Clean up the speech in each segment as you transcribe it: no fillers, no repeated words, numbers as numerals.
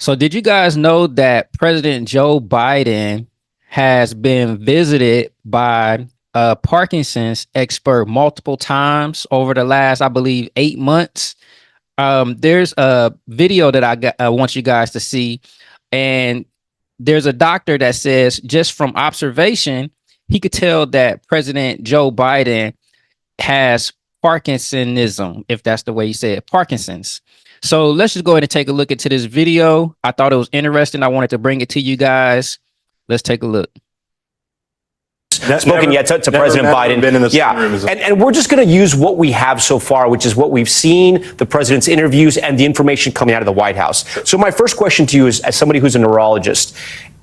So did you guys know that President Joe Biden has been visited by a Parkinson's expert multiple times over the last, I believe, 8 months? There's a video that I want you guys to see, and there's a doctor that says just from observation, he could tell that President Joe Biden has Parkinsonism, if that's the way you say it, Parkinson's. So let's just go ahead and take a look into this video. I thought it was interesting. I wanted to bring it to you guys. Let's take a look. Spoken yet to President Biden. Been in this room and we're just going to use what we have so far, which is what we've seen, the president's interviews, and the information coming out of the White House. So my first question to you is, as somebody who's a neurologist,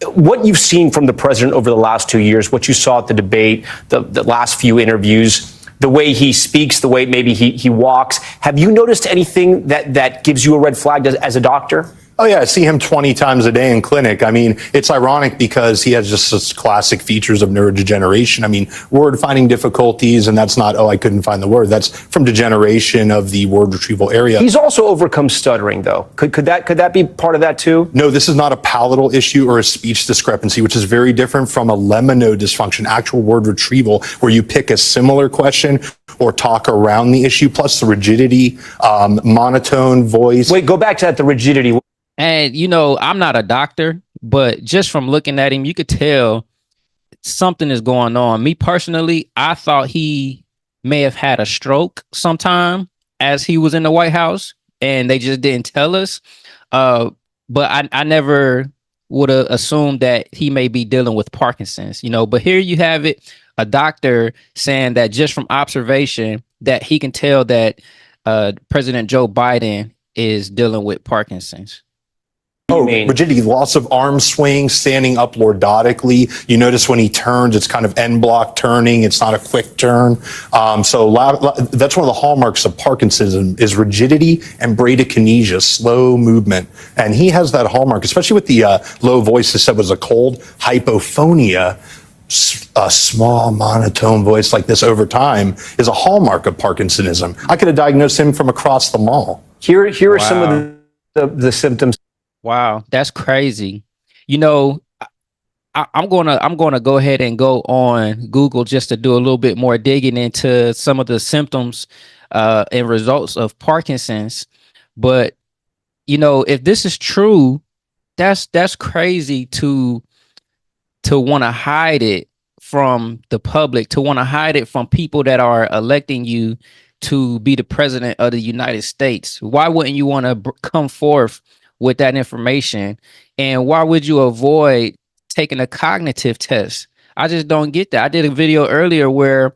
what you've seen from the president over the last 2 years, what you saw at the debate, the last few interviews, the way he speaks, the way maybe he walks, have you noticed anything that gives you a red flag as a doctor? Oh, yeah, I see him 20 times a day in clinic. I mean, it's ironic because he has just such classic features of neurodegeneration. I mean, word finding difficulties, and that's not, oh, I couldn't find the word. That's from degeneration of the word retrieval area. He's also overcome stuttering, though. Could that be part of that, too? No, this is not a palatal issue or a speech discrepancy, which is very different from a lemino dysfunction, actual word retrieval, where you pick a similar question or talk around the issue, plus the rigidity, monotone voice. Wait, go back to that, the rigidity. And, you know, I'm not a doctor, but just from looking at him, you could tell something is going on. Me personally, I thought he may have had a stroke sometime as he was in the White House, and they just didn't tell us. But I never would have assumed that he may be dealing with Parkinson's, you know. But here you have it, a doctor saying that just from observation that he can tell that President Joe Biden is dealing with Parkinson's. Oh, rigidity, loss of arm swing, standing up lordotically. You notice when he turns, it's kind of end block turning. It's not a quick turn. So that's one of the hallmarks of Parkinsonism is rigidity and bradykinesia, slow movement. And he has that hallmark, especially with the low voice that said was a cold, hypophonia. A small monotone voice like this over time is a hallmark of Parkinsonism. I could have diagnosed him from across the mall. Here are some of the symptoms. Wow, that's crazy. You know, I'm gonna go ahead and go on Google just to do a little bit more digging into some of the symptoms and results of Parkinson's. But you know, if this is true, that's crazy to want to hide it from the public, to want to hide it from people that are electing you to be the president of the United States. Why wouldn't you want to come forth with that information? And why would you avoid taking a cognitive test? I just don't get that. I did a video earlier where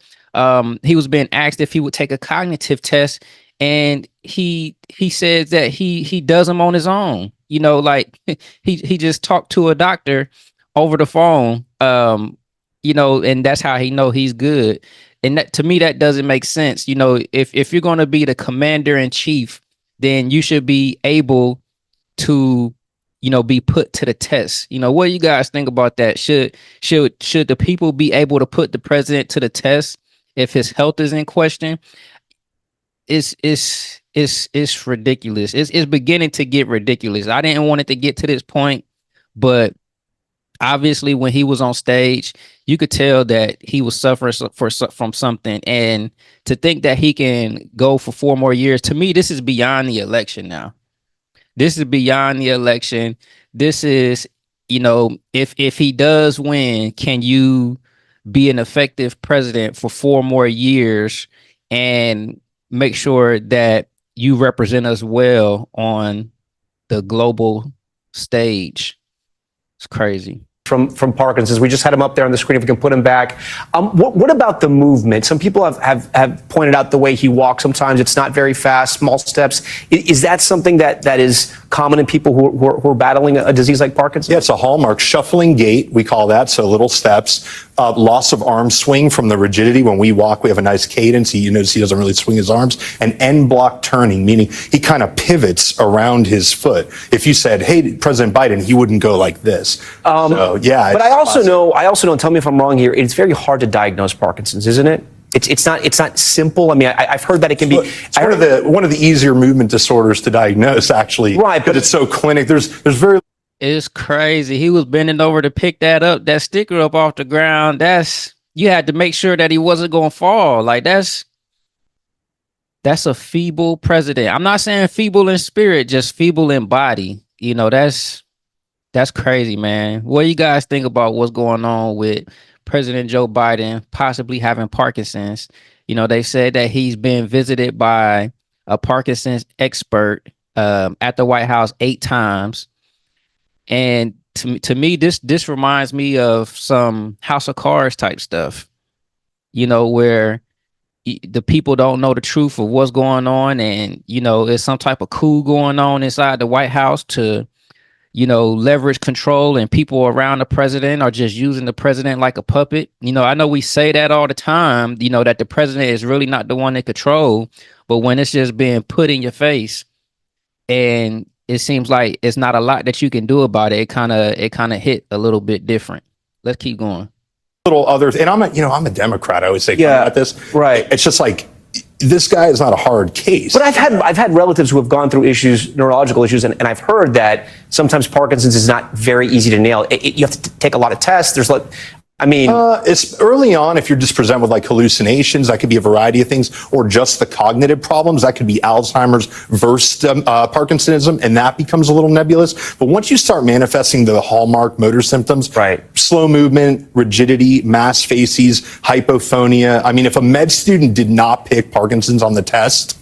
he was being asked if he would take a cognitive test, and he said that he does them on his own. You know, like he just talked to a doctor over the phone, you know, and that's how he know he's good. And that, to me, that doesn't make sense. You know, if you're going to be the commander in chief, then you should be able to, you know, be put to the test. You know, what do you guys think about that? Should the people be able to put the president to the test if his health is in question? It's ridiculous. It's beginning to get ridiculous. I didn't want it to get to this point, but obviously when he was on stage, you could tell that he was suffering from something. And to think that he can go for 4 more years, to me, this is beyond the election now. This is beyond the election. This is, you know, if he does win, can you be an effective president for 4 more years and make sure that you represent us well on the global stage? It's crazy. From Parkinson's. We just had him up there on the screen. If we can put him back. What about the movement? Some people have pointed out the way he walks. Sometimes it's not very fast, small steps. Is that something that is common in people who are battling a disease like Parkinson's? Yeah, it's a hallmark. Shuffling gait, we call that. So little steps. Loss of arm swing from the rigidity. When we walk, we have a nice cadence. You notice he doesn't really swing his arms. And end block turning, meaning he kind of pivots around his foot. If you said, hey, President Biden, he wouldn't go like this. So, yeah. But I also know, and tell me if I'm wrong here, it's very hard to diagnose Parkinson's, isn't it? It's not simple. I mean, I've heard that it can be. It's one of the easier movement disorders to diagnose, actually. Right, but it's so clinic. There's very. It's crazy. He was bending over to pick that sticker up off the ground. You had to make sure that he wasn't going to fall. Like that's a feeble president. I'm not saying feeble in spirit, just feeble in body. You know, that's crazy, man. What do you guys think about what's going on with President Joe Biden possibly having Parkinson's? You know, they said that he's been visited by a Parkinson's expert at the White House 8 times. And to me, this reminds me of some House of Cards type stuff, you know, where the people don't know the truth of what's going on. And, you know, there's some type of coup going on inside the White House to, you know, leverage control, and people around the president are just using the president like a puppet. You know, I know we say that all the time, you know, that the president is really not the one in control, but when it's just being put in your face and it seems like it's not a lot that you can do about it, it kind of hit a little bit different. Let's keep going. Little others, and I'm a Democrat. I always say about this. Right. It's just like, this guy is not a hard case. But I've had relatives who have gone through neurological issues, and I've heard that sometimes Parkinson's is not very easy to nail. You have to take a lot of tests. It's early on. If you're just presented with like hallucinations, that could be a variety of things, or just the cognitive problems. That could be Alzheimer's versus Parkinsonism, and that becomes a little nebulous. But once you start manifesting the hallmark motor symptoms, right? Slow movement, rigidity, mass facies, hypophonia. I mean, if a med student did not pick Parkinson's on the test,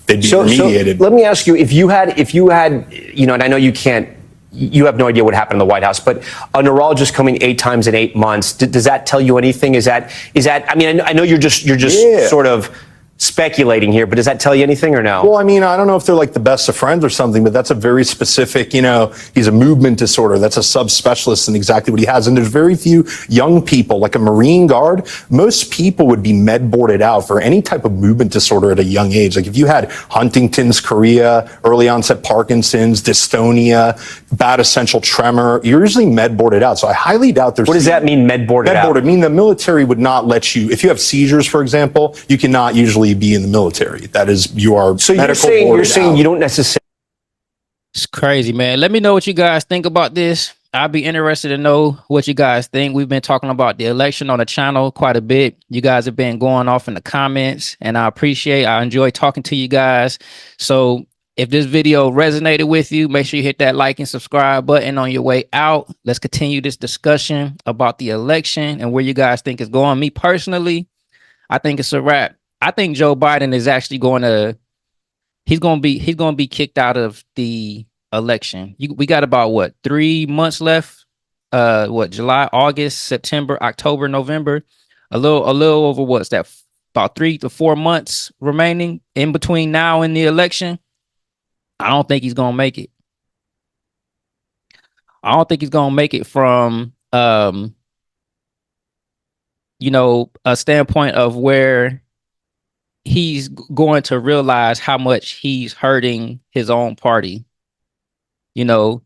they'd be remediated. So let me ask you, if you had, you know, and I know you have no idea what happened in the White House, but a neurologist coming 8 times in 8 months, does that tell you anything? Is that, I mean, I know you're just sort of speculating here, but does that tell you anything or no? Well, I mean, I don't know if they're like the best of friends or something, but that's a very specific, you know, he's a movement disorder. That's a subspecialist in exactly what he has. And there's very few young people, like a Marine Guard. Most people would be med boarded out for any type of movement disorder at a young age. Like if you had Huntington's chorea, early onset Parkinson's, dystonia, bad essential tremor, you're usually med boarded out. So I highly doubt there's. What does that mean, med boarded out? Med boarded, I mean, the military would not let you, if you have seizures, for example, you cannot usually be in the military. That is, you are. So you're saying you don't necessarily. It's crazy, man. Let me know what you guys think about this. I'd be interested to know what you guys think. We've been talking about the election on the channel quite a bit. You guys have been going off in the comments, and I enjoy talking to you guys. So if this video resonated with you, make sure you hit that like and subscribe button on your way out. Let's continue this discussion about the election and where you guys think it's going. Me personally, I think it's a wrap. I think Joe Biden is actually he's going to be kicked out of the election. We got about 3 months left? July, August, September, October, November. A little over what's that? About 3 to 4 months remaining in between now and the election. I don't think he's going to make it. I don't think he's going to make it from you know, a standpoint of where he's going to realize how much he's hurting his own party. You know,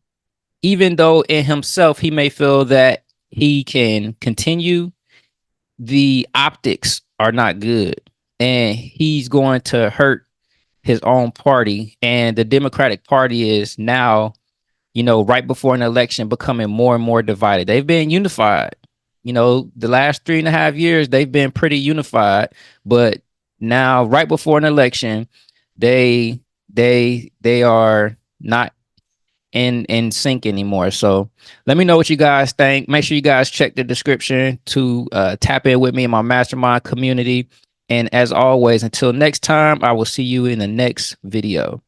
even though in himself he may feel that he can continue, the optics are not good, and he's going to hurt his own party. And the Democratic Party is now, you know, right before an election, becoming more and more divided. They've been unified. You know, the last 3.5 years, they've been pretty unified, but now right before an election, they are not in sync anymore. So let me know what you guys think. Make sure you guys check the description to tap in with me in my mastermind community. And as always, until next time, I will see you in the next video.